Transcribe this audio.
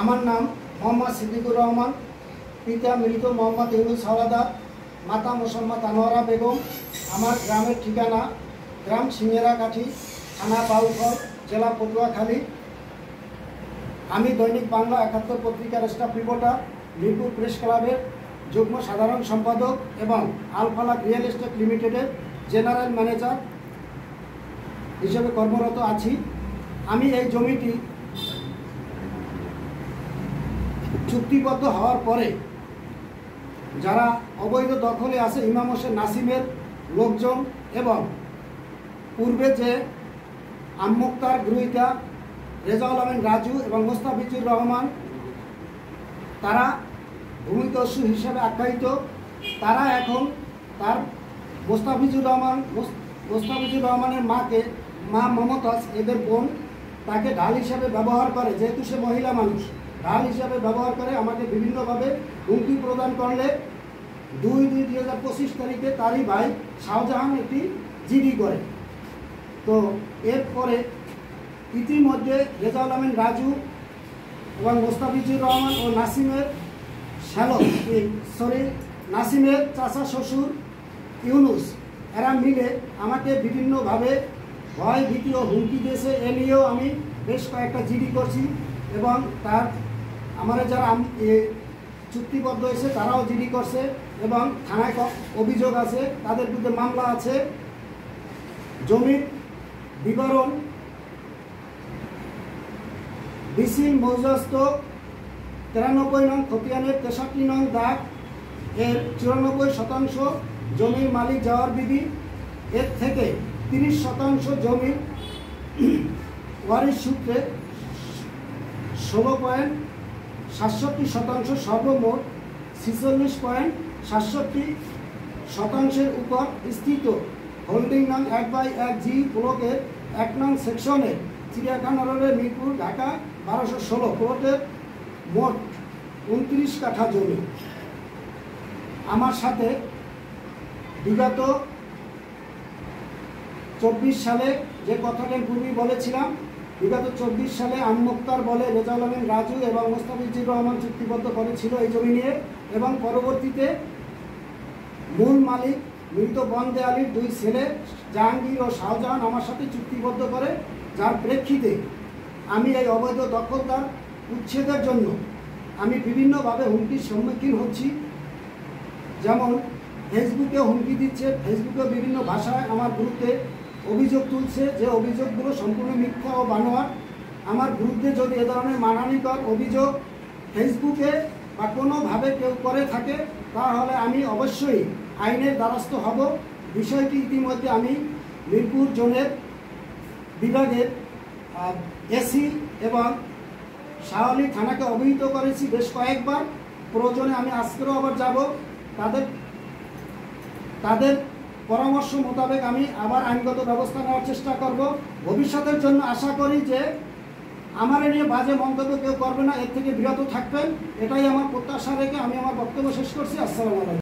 আমার নাম মোহাম্মদ সিদ্দিকুর রহমান, পিতা মৃত মোহাম্মদ ইউনুস হাওলাদার, মাতা মোসাম্মদ আনোয়ারা বেগম। আমার গ্রামের ঠিকানা গ্রাম সিংহেরাকাঠি, থানা বাউফল, জেলা পটুয়াখালী। আমি দৈনিক বাংলা 71 পত্রিকার স্টাফ রিপোর্টার, মিরপুর প্রেস ক্লাবের যুগ্ম সাধারণ সম্পাদক এবং আলফালাক রিয়েল এস্টেট লিমিটেডের জেনারেল ম্যানেজার হিসেবে কর্মরত আছি। আমি এই জমিটি চুক্তিবদ্ধ হওয়ার পরে যারা অবৈধ দখলে আছে ইমাম হোসেন নাসিমের লোকজন এবং পূর্বে যে আমমুক্তার গ্রহীতা রেজাউল আমিন রাজু এবং মোস্তাফিজুর রহমান, তারা ভূমিদস্যু হিসেবে আখ্যায়িত। তারা এখন তার মোস্তাফিজুর রহমানের মাকে, মা মমতাজ, এদের বোন, তাকে ঢাল হিসাবে ব্যবহার করে, যেহেতু সে মহিলা মানুষ, ঢাল হিসাবে ব্যবহার করে আমাকে বিভিন্নভাবে হুমকি প্রদান করলে 2/2/2025 তারিখে তারই ভাই শাহজাহান একটি জিডি করে। তো এরপরে ইতিমধ্যে রেজাউল আমিন রাজু এবং মোস্তাফিজুর রহমান ও নাসিমের চাচা শ্বশুর ইউনুস, এরা মিলে আমাকে বিভিন্নভাবে ভয়, ভীতি ও হুমকি দিয়েছে। এ নিয়েও আমি বেশ কয়েকটা জিডি করছি এবং আমার যারা চুক্তিবদ্ধ হয়েছে তারাও জিডি করছে এবং থানায় অভিযোগ আছে, তাদের বিরুদ্ধে মামলা আছে। জমির বিবরণ বিসিল মৌজাস্ত 93 নং খতিয়ানের 63 নং দাগ এর 94% জমির মালিক যাওয়ার বিধি। এর থেকে 30% জমির ওয়ারিশ সূত্রে 16.67% সর্বমোট 46.67% উপর স্থিত হোল্ডিং নং 1/1 জি ব্লকের 1 নং সেকশনের চিড়িয়াখানা রোডে মিরপুর, ঢাকা 1216 প্লটের মোট 29 কাঠা জমি। আমার সাথে বিগত 24 সালে যে কথাটা পূর্বেই বলেছিলাম, বিগত 24 সালে আমমুক্তার বলে রেজাউল আমিন রাজু এবং মোস্তাফিজুর রহমান চুক্তিবদ্ধ করেছিল এই জমি নিয়ে, এবং পরবর্তীতে মূল মালিক মৃত বন্দে আলীর 2 ছেলে জাহাঙ্গীর ও শাহজাহান আমার সাথে চুক্তিবদ্ধ করে, যার প্রেক্ষিতে আমি এই অবৈধ দখলদার উচ্ছেদের জন্য আমি বিভিন্নভাবে হুমকির সম্মুখীন হচ্ছি। যেমন ফেসবুকে হুমকি দিচ্ছে, ফেসবুকে বিভিন্ন ভাষায় আমার বিরুদ্ধে অভিযোগ তুলছে, যে অভিযোগগুলো সম্পূর্ণ মিথ্যা ও বানোয়ার। আমার বিরুদ্ধে যদি এ ধরনের মানহানিকর অভিযোগ ফেসবুকে বা কোনোভাবে কেউ করে থাকে, তাহলে আমি অবশ্যই আইনের দ্বারস্থ হব। বিষয়টি ইতিমধ্যে আমি মিরপুর জোনের বিভাগের এসি এবং শাহলী থানাকে অবহিত করেছি বেশ কয়েকবার। প্রয়োজনে আমি আজকেও আবার যাব। তাদের পরামর্শ মোতাবেক আমি আবার আইনগত ব্যবস্থা নেওয়ার চেষ্টা করব। ভবিষ্যতের জন্য আশা করি যে আমার নিয়ে বাজে মন্তব্য কেউ করবে না, এর থেকে বিরত থাকবেন, এটাই আমার প্রত্যাশা রেখে আমি আমার বক্তব্য শেষ করছি। আসসালামু আলাইকুম।